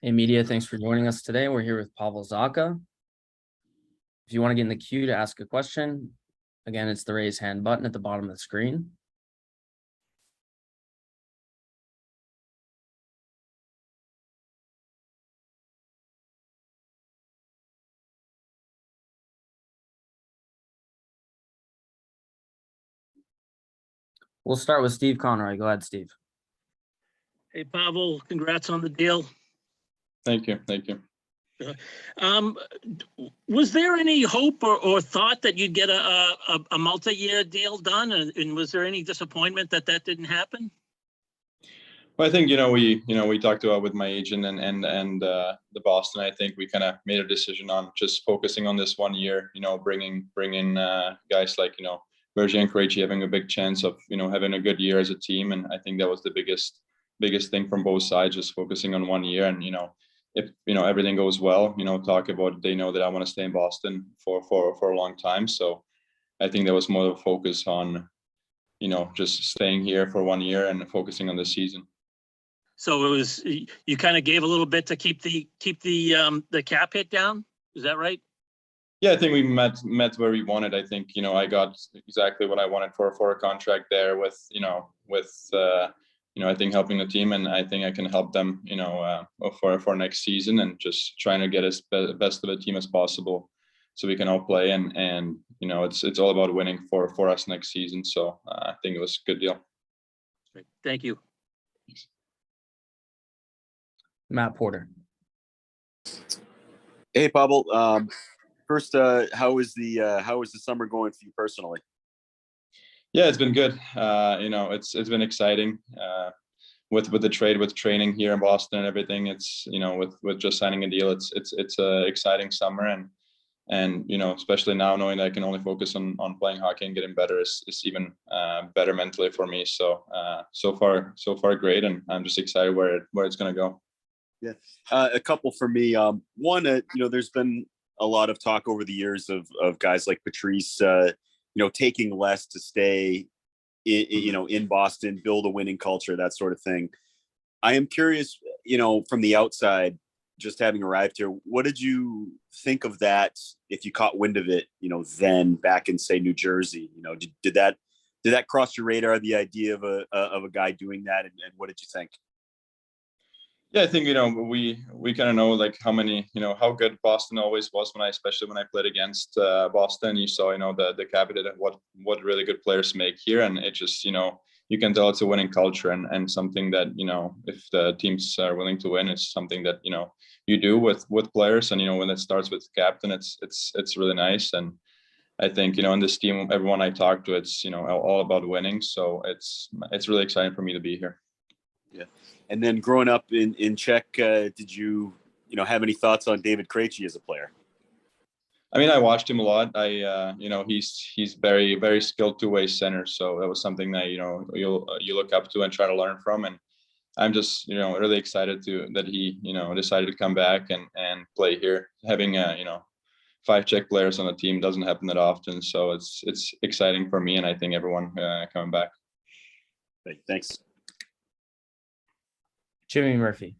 Hey, media, thanks for joining us today. We're here with Pavel Zacha. If you want to get in the queue to ask a question, again, it's the raise hand button at the bottom of the screen. We'll start with Steve Conroy. Go ahead, Steve. Hey, Pavel, congrats on the deal. Thank you. Thank you. Was there any hope or thought that you'd get a multi-year deal done? And was there any disappointment that didn't happen? Well, I think, we talked about with my agent and the Boston. I think we kind of made a decision on just focusing on this 1 year, bringing guys like, Berger and Krejci having a big chance of, having a good year as a team. And I think that was the biggest thing from both sides, just focusing on 1 year. And, if, everything goes well, talk about, they know that I want to stay in Boston for a long time. So I think there was more of a focus on, just staying here for 1 year and focusing on the season. So it was, you kind of gave a little bit to keep the cap hit down. Is that right? Yeah, I think we met where we wanted. I think, I got exactly what I wanted for a contract there with I think helping the team, and I think I can help them, for next season, and just trying to get as best of a team as possible so we can all play. And it's all about winning for us next season. So I think it was a good deal. Great. Thank you. Thanks. Matt Porter. Hey, Pavel. First, how is the summer going for you personally? Yeah, it's been good. It's been exciting with the trade, with training here in Boston and everything. It's with just signing a deal. It's a exciting summer, and especially now knowing that I can only focus on playing hockey and getting better is even better mentally for me. So so far great, and I'm just excited where it's gonna go. Yeah, a couple for me. One, there's been a lot of talk over the years of guys like Patrice, taking less to stay in Boston, build a winning culture, that sort of thing. I am curious, from the outside, just having arrived here, what did you think of that if you caught wind of it, then back in, say, New Jersey? Did that cross your radar, the idea of a guy doing that, and what did you think? Yeah, I think, we kind of know like how good Boston always was especially when I played against Boston. You saw, the cabinet and what really good players make here. And it just, you can tell it's a winning culture and something that, if the teams are willing to win, it's something that, you do with players. And, when it starts with the captain, it's really nice. And I think, in this team, everyone I talk to, it's, all about winning. So it's really exciting for me to be here. Yeah. And then growing up in Czech, did you have any thoughts on David Krejci as a player? I mean, I watched him a lot. He's very, very skilled two-way center. So that was something that, you look up to and try to learn from. And I'm just, really excited that he, decided to come back and play here. Having, 5 Czech players on the team doesn't happen that often. So it's exciting for me, and I think everyone coming back. Great, thanks. Jimmy Murphy.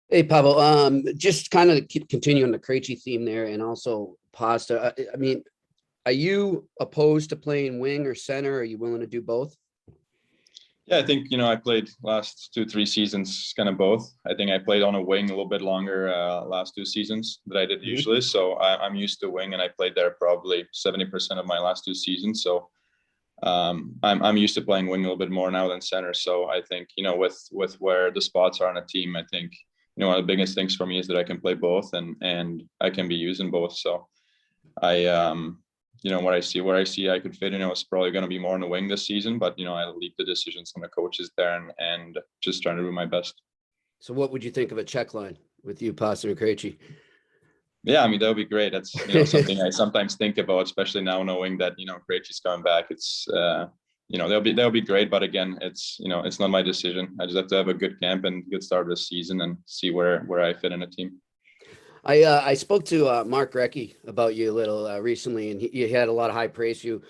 Hey, Pavel, just kind of continuing the Krejci theme there, and also Pasta. I mean, are you opposed to playing wing or center? Are you willing to do both? Yeah, I think, I played last 2-3 seasons, kind of both. I think I played on a wing a little bit longer last 2 seasons than I did usually. So I'm used to wing, and I played there probably 70% of my last 2 seasons. So I'm used to playing wing a little bit more now than center. So I think, with where the spots are on a team, I think, one of the biggest things for me is that I can play both and I can be using both. So I, where I see I could fit, it's probably going to be more on the wing this season, but, I leave the decisions on the coaches there and just trying to do my best. So what would you think of a check line with you, Pasta and Krejci? Yeah, I mean, that would be great. That's, something I sometimes think about, especially now knowing that, Krejci's coming back. It's, that'll be great. But again, it's not my decision. I just have to have a good camp and good start of the season and see where I fit in a team. I spoke to Mark Recchi about you a little recently, and he had a lot of high praise for you.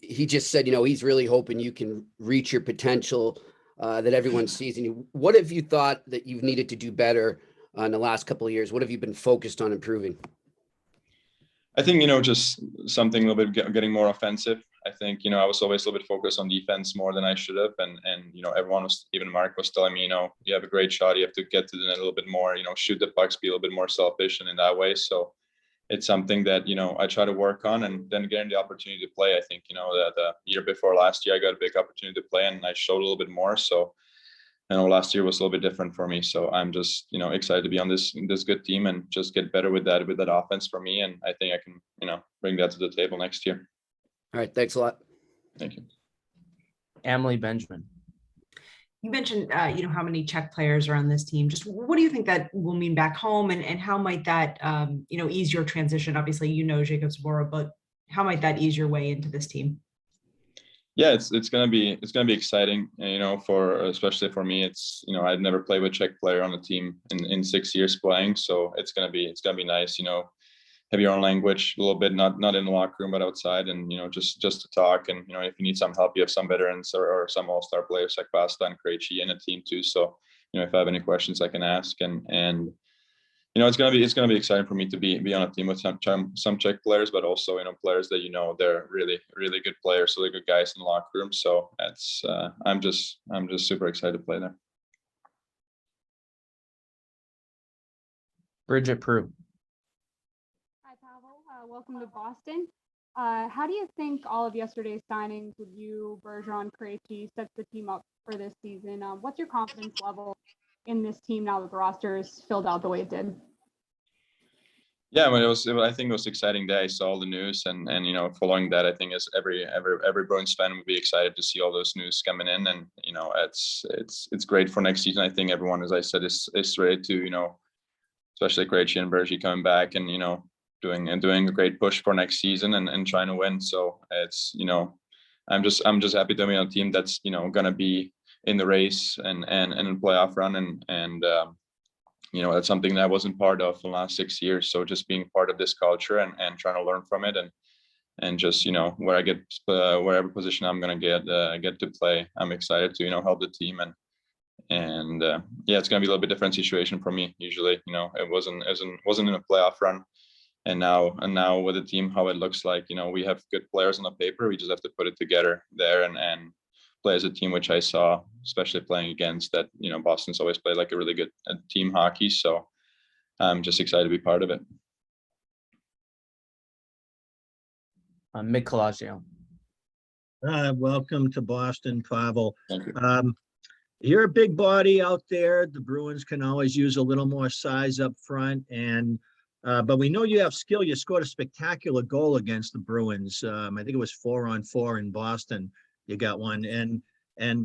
He just said, he's really hoping you can reach your potential that everyone sees in you. What have you thought that you've needed to do better in the last couple of years? What have you been focused on improving? I think, just something a little bit getting more offensive. I think, I was always a little bit focused on defense more than I should have. And everyone was, even Mark was telling me, you have a great shot. You have to get to the net a little bit more, shoot the pucks, be a little bit more selfish and in that way. So it's something that, I try to work on, and then getting the opportunity to play. I think, that the year before last year, I got a big opportunity to play and I showed a little bit more. So last year was a little bit different for me. So I'm just, excited to be on this good team and just get better with that offense for me. And I think I can, bring that to the table next year. All right. Thanks a lot. Thank you. Emily Benjamin. You mentioned, how many Czech players are on this team. Just what do you think that will mean back home, and how might that, ease your transition? Obviously, Jacob Zboril, but how might that ease your way into this team? Yeah, it's gonna be exciting, especially for me. It's I'd never played with Czech player on the team in 6 years playing, so it's gonna be nice. Have your own language a little bit, not in the locker room but outside, and just to talk. And if you need some help, you have some veterans or some all-star players like Pasta and Krejci in a team too. So if I have any questions, I can ask. And it's gonna be exciting for me to be on a team with some Czech players, but also players that they're really really good players, really good guys in the locker room. So that's I'm just super excited to play there. Bridget Prue. Hi, Pavel. Welcome to Boston. How do you think all of yesterday's signings with you, Bergeron, Krejci sets the team up for this season? What's your confidence level in this team now that the roster is filled out the way it did? Yeah, I think it was an exciting day. I saw the news, and following that, I think as every Bruins fan would be excited to see all those news coming in, and it's great for next season. I think everyone, as I said, is ready to especially Krejci and Bergie coming back and doing a great push for next season and trying to win. So it's I'm just happy to be on a team that's gonna be in the race and in playoff run, and that's something that I wasn't part of the last 6 years. So just being part of this culture and trying to learn from it, and just where I get wherever position I'm gonna get to play, I'm excited to help the team. And yeah, it's gonna be a little bit different situation for me. Usually it wasn't in a playoff run, and now with the team, how it looks like, we have good players on the paper. We just have to put it together there and play as a team, which I saw, especially playing against that. Boston's always played like a really good team hockey. So I'm just excited to be part of it. Mick Colagio. Welcome to Boston, Pavel. Thank you. You're a big body out there. The Bruins can always use a little more size up front, and but we know you have skill. You scored a spectacular goal against the Bruins. I think it was 4-on-4 in Boston. You got one, and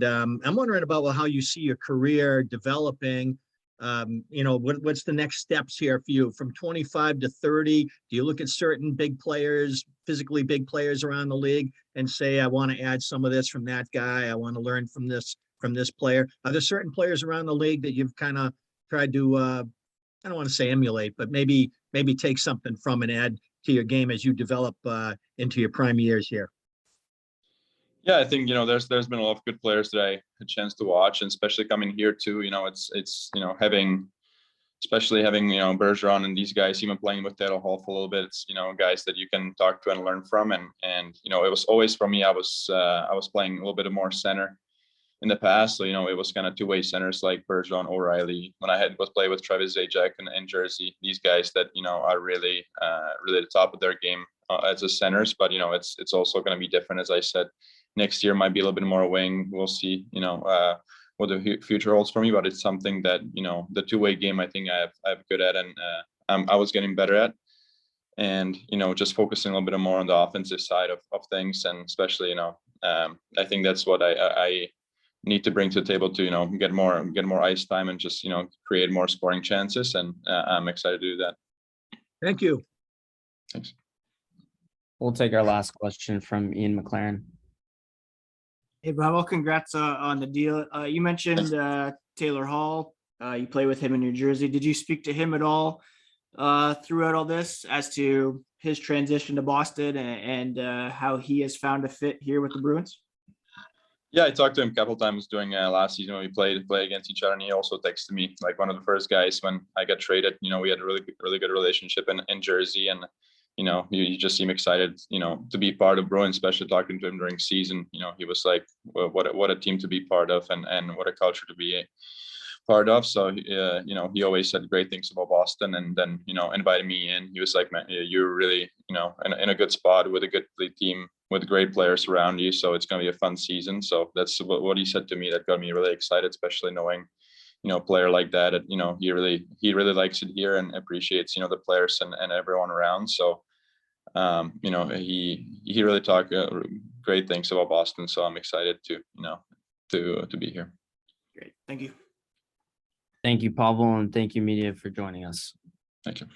I'm wondering about how you see your career developing. What's the next steps here for you from 25 to 30? Do you look at certain big players, physically big players around the league, and say, I want to add some of this from that guy. I want to learn from this player. Are there certain players around the league that you've kind of tried to, I don't want to say emulate, but maybe take something from and add to your game as you develop into your prime years here? Yeah, I think there's been a lot of good players that I had a chance to watch, and especially coming here too. It's having Bergeron and these guys, even playing with Taylor Hall for a little bit. It's guys that you can talk to and learn from, and it was always for me. I was playing a little bit more center in the past, so it was kind of two-way centers like Bergeron, O'Reilly. When I was playing with Travis Zajac in Jersey, these guys that are really the top of their game as a centers. But it's also going to be different, as I said. Next year might be a little bit more wing. We'll see, what the future holds for me. But it's something that the two-way game, I think I'm good at, and I was getting better at. And just focusing a little bit more on the offensive side of things, and especially I think that's what I need to bring to the table to get more ice time and just create more scoring chances. And I'm excited to do that. Thank you. Thanks. We'll take our last question from Ian McLaren. Hey, Pavel, congrats on the deal. You mentioned Taylor Hall. You play with him in New Jersey. Did you speak to him at all throughout all this as to his transition to Boston and how he has found a fit here with the Bruins? Yeah, I talked to him a couple times during last season when we played against each other, and he also texted me like one of the first guys when I got traded. You know, we had a really good relationship in Jersey, and you know, you just seem excited, you know, to be part of Bruins, especially talking to him during season. You know, he was like, well, what a team to be part of, and what a culture to be part of. So, you know, he always said great things about Boston, and then, you know, invited me in. He was like, man, you're really, you know, in a good spot with a good team, with great players around you. So it's going to be a fun season. So that's what he said to me. That got me really excited, especially knowing, you know, a player like that, you know, he really likes it here and appreciates, you know, the players and everyone around. So, you know, he really talked great things about Boston. So I'm excited to, you know, to be here. Great. Thank you. Thank you, Pavel, and thank you, media, for joining us. Thank you.